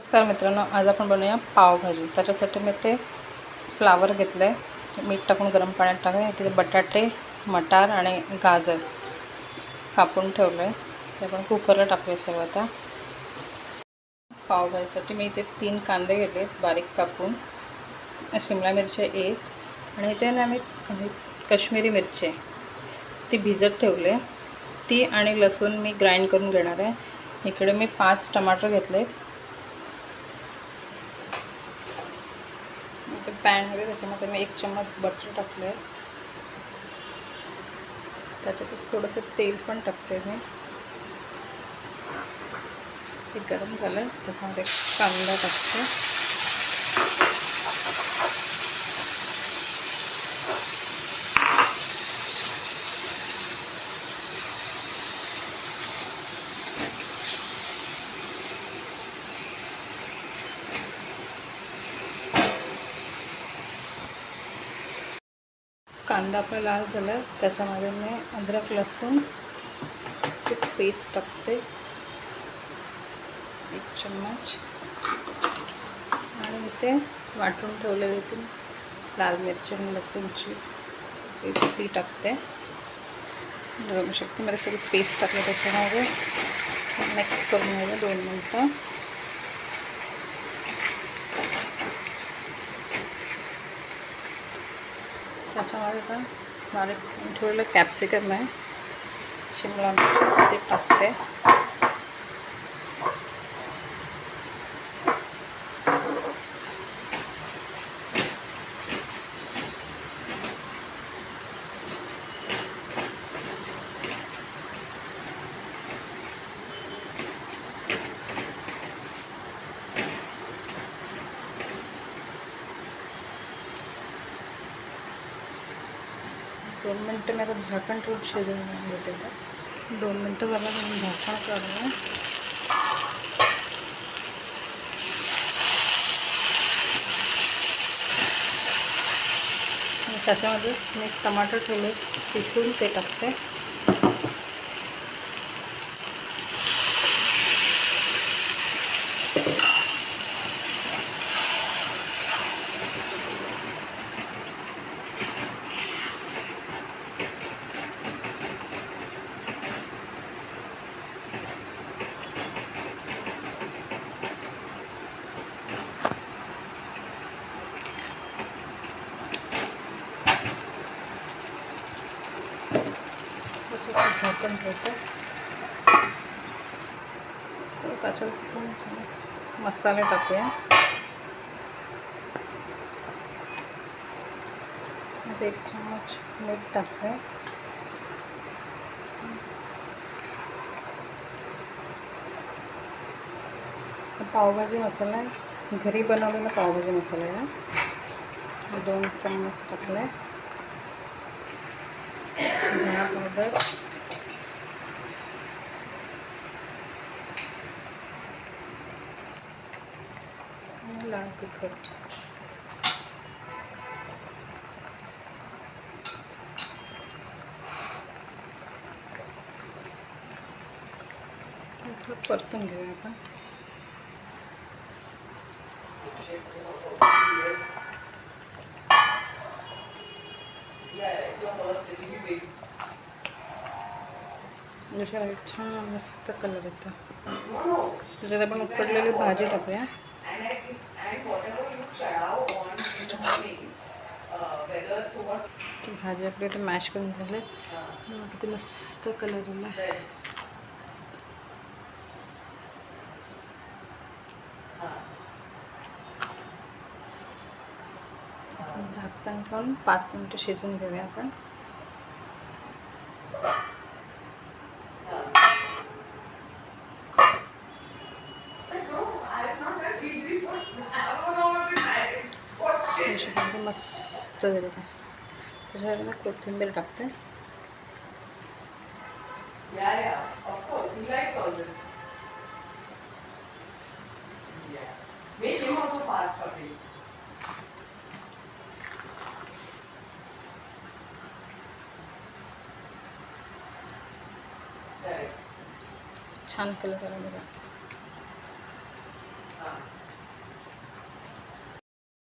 नमस्कार मित्रांनो, आज आपण बनवूया पावभाजी। त्याच्यासाठी मी ते फ्लावर घेतलं आहे, मीठ टाकून गरम पाण्यात टाकले। तिथे बटाटे, मटार आणि गाजर कापून ठेवलं आहे, ते आपण कुकरला टाकूया सर्व। आता पावभाजीसाठी मी इथे 3 कांदे घेतले बारीक कापून, शिमला मिरची 1 आणि इथे ना मी काश्मीरी मिरची ती भिजत ठेवले ती, आणि लसूण मी ग्राइंड करून घेणार आहे। इकडे मी 5 टमाटर घेतलेत। पॅन आहे, त्याच्यामध्ये मी 1 चम्मच बटर टाकले आहे, त्याच्यातच थोडंसं तेल पण टाकते मी। ते गरम झालं त्याच्यामध्ये कांदा टाकते, कांदा आपला लाल झाला त्याच्यामध्ये मी अद्रक लसूण ची पेस्ट टाकते 1 चम्मच, आणि इथे वाटून ठेवलेली ती लाल मिरची आणि लसूणची पेस्ट ती टाकते। बघू शकते मला सगळी पेस्ट टाकली त्याच्यामध्ये, मिक्स करून घ्यायला 2 मिनटं। त्याच्यामध्ये आता बारीक ठेवलेलं कॅप्सिकम आहे, शिमला मिरची ते टाकते, दोन मिनटं मी आता झाकण ठेवून शिजवून घेते। 2 मिनटं झालं म्हणून झाकण काढून त्याच्यामध्ये मी टमाटर ठेवले पिसून ते टाकते, झाकण ठेवते। त्याच्यात मसाले टाकूया, 1 चम्मच मीठ टाकते, पावभाजी मसाला आहे, घरी बनवलेला पावभाजी मसाला आहे, 2 चम्मच टाकले, धना पावडर, लाल तिखट, परतून घेऊया आपण। छान मस्त कलर येतो। त्याच्यात आपण उकडलेली भाजी टाकूया, भाजी आपली इथे मॅश करून झाले, किती मस्त कलर आला। झाकण ठेवून 5 मिनिटं शिजवून घेऊया आपण। मस्त झालं, त्याच्यामध्ये कोथिंबीर टाकते, छान कलर आला बघा।